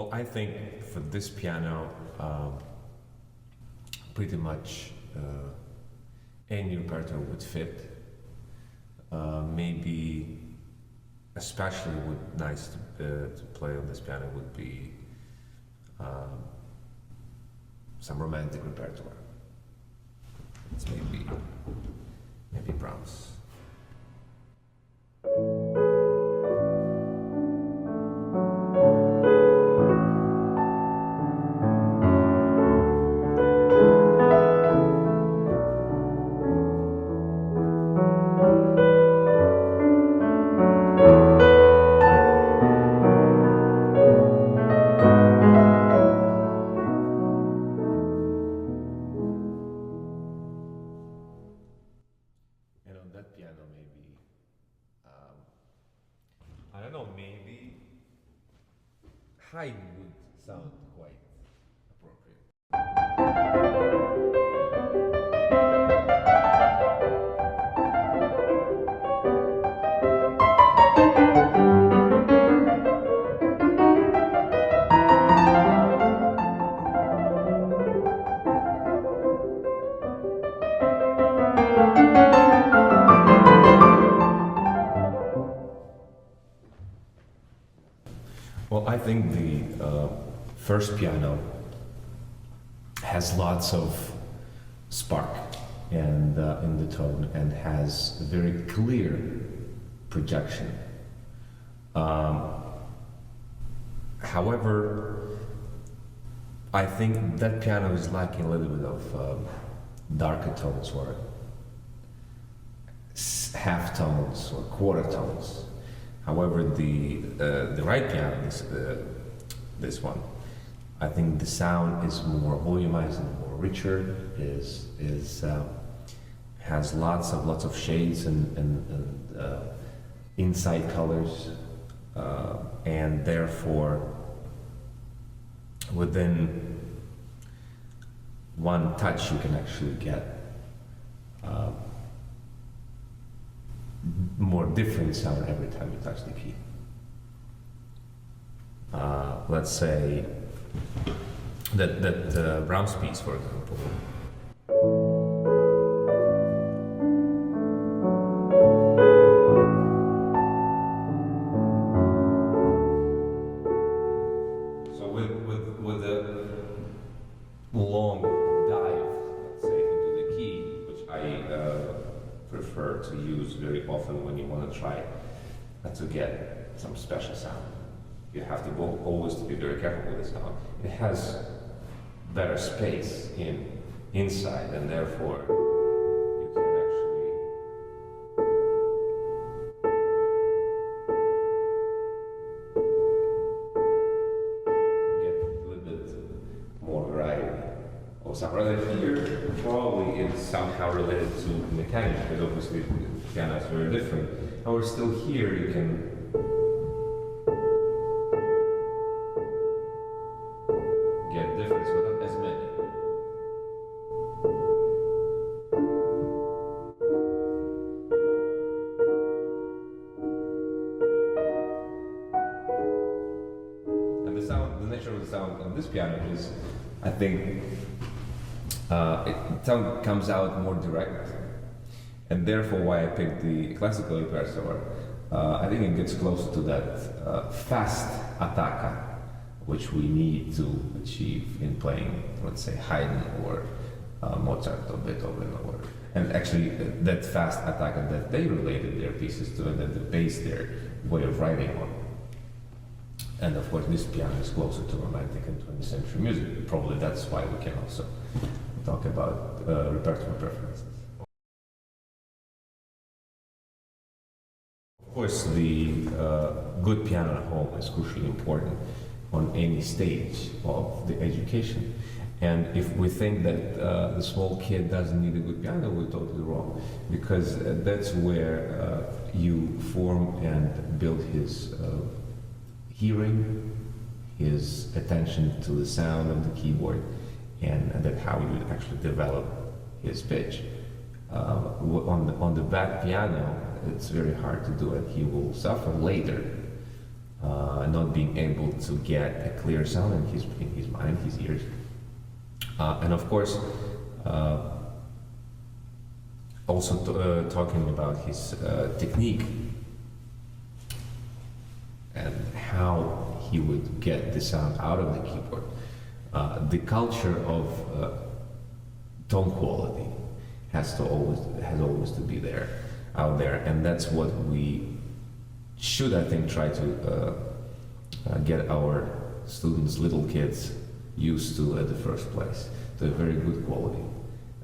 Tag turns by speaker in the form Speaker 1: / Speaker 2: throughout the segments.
Speaker 1: Well, I think for this piano, pretty much any repertoire would fit. Maybe especially nice to play on this piano would be some romantic repertoire. It's maybe Brahms. And on that piano, maybe, I don't know, maybe Haydn would sound quite appropriate. Well, I think the first piano has lots of spark and in the tone and has a very clear projection. However, I think that piano is lacking a little bit of darker tones or half tones or quarter tones. However, the right piano, this one, I think the sound is more volumized and more richer. Has lots of shades and inside colors, and therefore, within one touch, you can actually get more different sound every time you touch the key. Let's say that Brahms piece, for example. So with a long dive, let's say, into the key, which I prefer to use very often when you want to try to get some special sound. You have to always be very careful with this sound. It has better space inside, and therefore you can actually get a little bit more variety of sound. Rather here, probably it's somehow related to mechanics, because obviously the piano is very different. However, still here you can get difference, but not as many. And the sound, the nature of the sound on this piano is, I think, sound comes out more direct, and therefore why I picked the classical repertoire. I think it gets closer to that fast attacca, which we need to achieve in playing, let's say, Haydn or Mozart or Beethoven, and actually that fast attacca that they related their pieces to and that they based their way of writing on. And of course, this piano is closer to Romantic and 20th century music. Probably that's why we can also talk about repertoire preferences. Of course, the good piano at home is crucially important on any stage of the education. And if we think that the small kid doesn't need a good piano, we're totally wrong, because that's where you form and build his hearing, his attention to the sound of the keyboard, and that's how you would actually develop his pitch. On the bad piano, it's very hard to do it. He will suffer later not being able to get a clear sound in his mind, his ears. And of course, also talking about his technique and how he would get the sound out of the keyboard. The culture of tone quality has always to be there, out there, and that's what we should, I think, try to get our students, little kids, used to at the first place, to a very good quality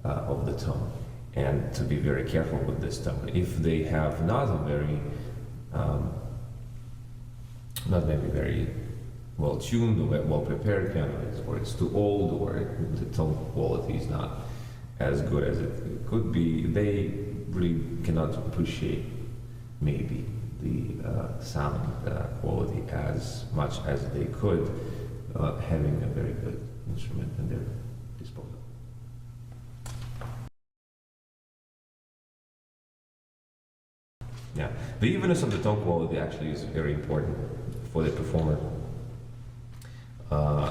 Speaker 1: of the tone, and to be very careful with this tone. If they have not a very, not maybe very well tuned or well prepared piano, or it's too old, or the tone quality is not as good as it could be, they really cannot appreciate maybe the sound quality as much as they could, having a very good instrument at their disposal. Yeah, the evenness of the tone quality actually is very important for the performer.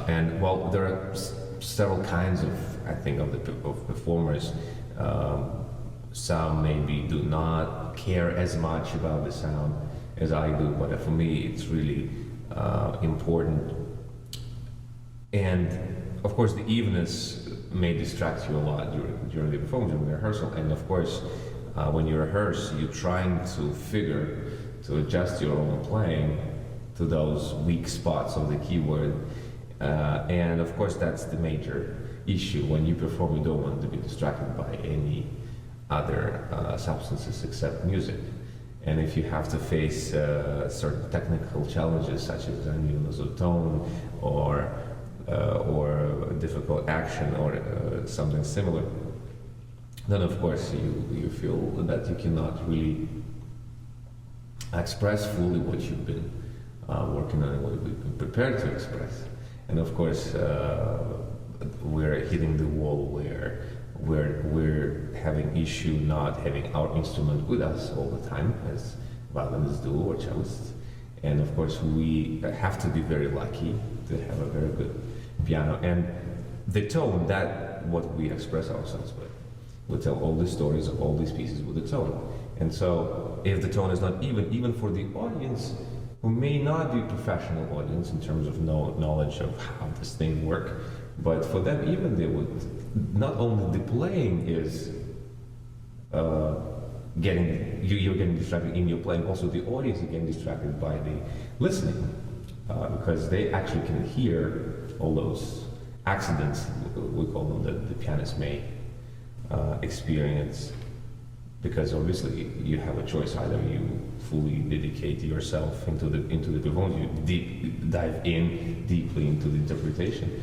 Speaker 1: And well, there are several kinds of, I think, of performers. Some maybe do not care as much about the sound as I do, but for me it's really important. And of course the evenness may distract you a lot during the performance, during the rehearsal, and of course when you rehearse you're trying to adjust your own playing to those weak spots of the keyboard, and of course that's the major issue. When you perform, you don't want to be distracted by any other substances except music. And if you have to face certain technical challenges such as uneven tone or difficult action or something similar, then of course you feel that you cannot really express fully what you've been working on and what you've been prepared to express. And of course we're hitting the wall where we're having issue not having our instrument with us all the time, as violinists do or cellists. And of course we have to be very lucky to have a very good piano. And the tone, that what we express ourselves with. We tell all the stories of all these pieces with the tone. And so if the tone is not even for the audience, who may not be professional audience in terms of knowledge of how this thing works, but for them even they would, not only the playing is you're getting distracted in your playing, also the audience is getting distracted by the listening, because they actually can hear all those accidents, we call them, that the pianist may experience, because obviously you have a choice: either you fully dedicate yourself into the performance, you dive in deeply into the interpretation,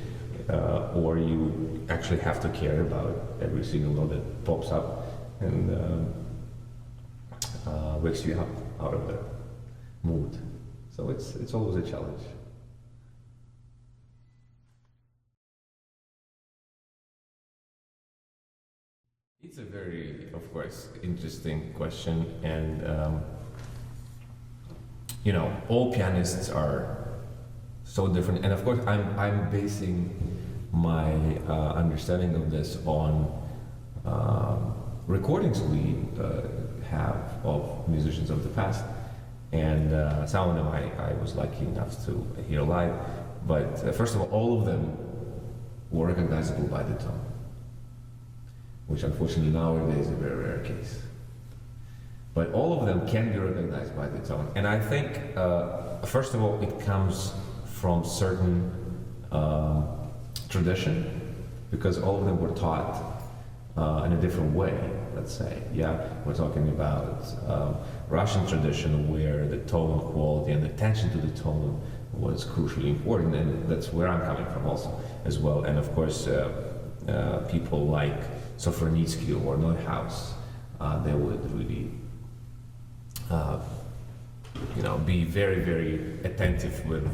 Speaker 1: or you actually have to care about every single note that pops up and wakes you up out of the mood. So it's always a challenge. It's a very, of course, interesting question, and you know, all pianists are so different, and of course, I'm basing my understanding of this on recordings we have of musicians of the past, and some of them I was lucky enough to hear live. But first of all of them were recognizable by the tone, which unfortunately nowadays is a very rare case. But all of them can be recognized by the tone. And I think, first of all, it comes from certain tradition, because all of them were taught in a different way, let's say. Yeah, we're talking about Russian tradition, where the tone quality and attention to the tone was crucially important, and that's where I'm coming from also, as well. And of course, people like Sofronitsky or Neuhaus, they would really, you know, be very, very attentive with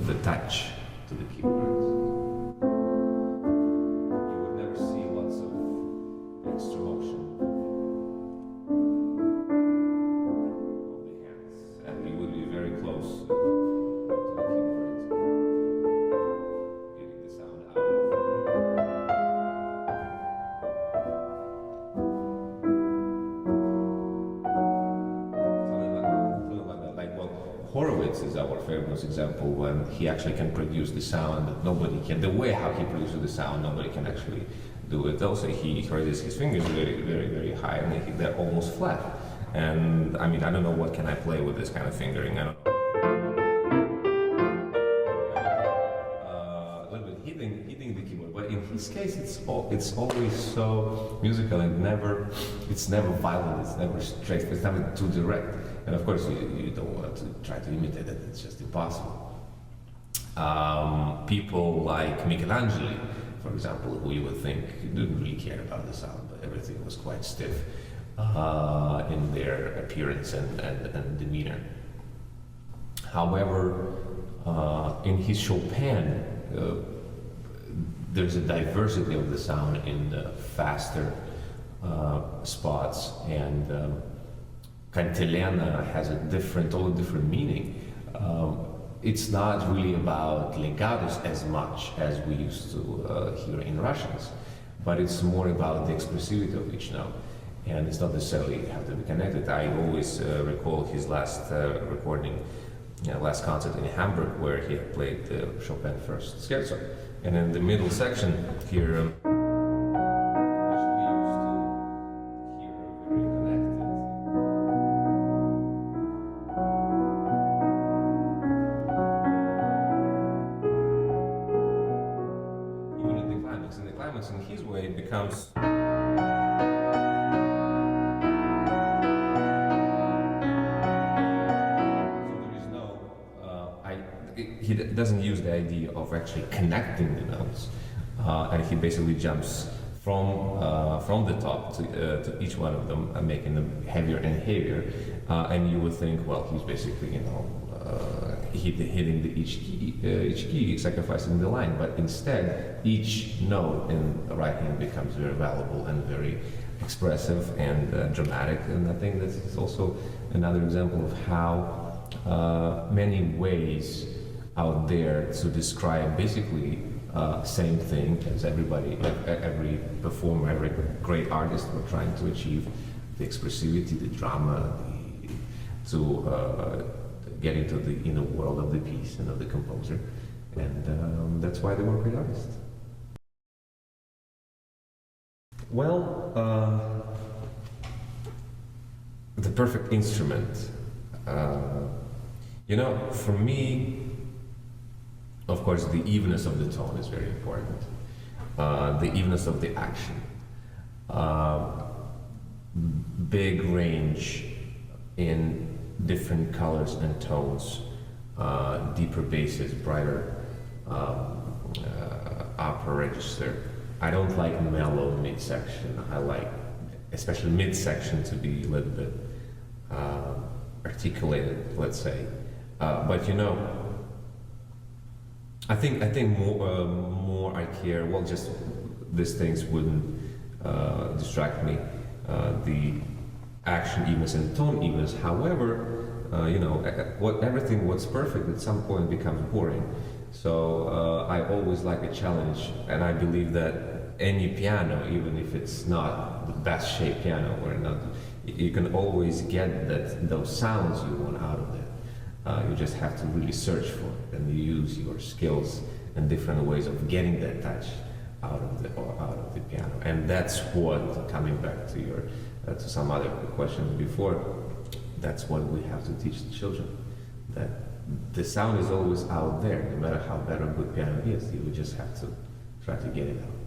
Speaker 1: the touch to the keyboards. You would never see lots of extra motion of the hands, and you would be very close. course, example when he actually can produce the sound that nobody can. The way how he produces the sound, nobody can actually do it. Also, he raises his fingers very, very, very high, and they're almost flat. And I mean, I don't know what can I play with this kind of fingering. I don't know. A little bit hitting the keyboard, but in his case, it's always so musical and it's never violent. It's never straight. It's never too direct. And of course, you don't want to try to imitate it. It's just impossible. People like Michelangelo, for example, who you would think didn't really care about the sound, but everything was quite stiff in their appearance and demeanor. However, in his Chopin, there's a diversity of the sound in the faster spots, and Cantilena has a totally different meaning. It's not really about legatos as much as we used to hear in Russians, but it's more about the expressivity of each note, and it's not necessarily have to be connected. I always recall his last recording, last concert in Hamburg, where he had played the Chopin First Scherzo, and in the middle section here. In his way, it becomes so there is no he doesn't use the idea of actually connecting the notes, and he basically jumps from the top to each one of them, making them heavier and heavier, and you would think, well, he's basically hitting each key, sacrificing the line, but instead each note in the right hand becomes very valuable and very expressive and dramatic, and I think this is also another example of how many ways out there to describe basically same thing as every performer, every great artist were trying to achieve: the expressivity, the drama, to get into the inner world of the piece and of the composer, and that's why they were great artists. Well, the perfect instrument. For me, of course, the evenness of the tone is very important. The evenness of the action. Big range in different colors and tones, deeper basses, brighter upper register. I don't like mellow midsection. I like, especially midsection, to be a little bit articulated, let's say. But I think more I care. Well, just these things wouldn't distract me. The action evenness and tone evenness. However, everything what's perfect at some point becomes boring. So I always like a challenge, and I believe that any piano, even if it's not the best shaped piano or not, you can always get those sounds you want out of it. You just have to really search for it, and you use your skills and different ways of getting that touch out of the piano. And that's what, coming back to your to some other questions before, that's what we have to teach the children, that the sound is always out there, no matter how better a good piano is. You just have to try to get it out.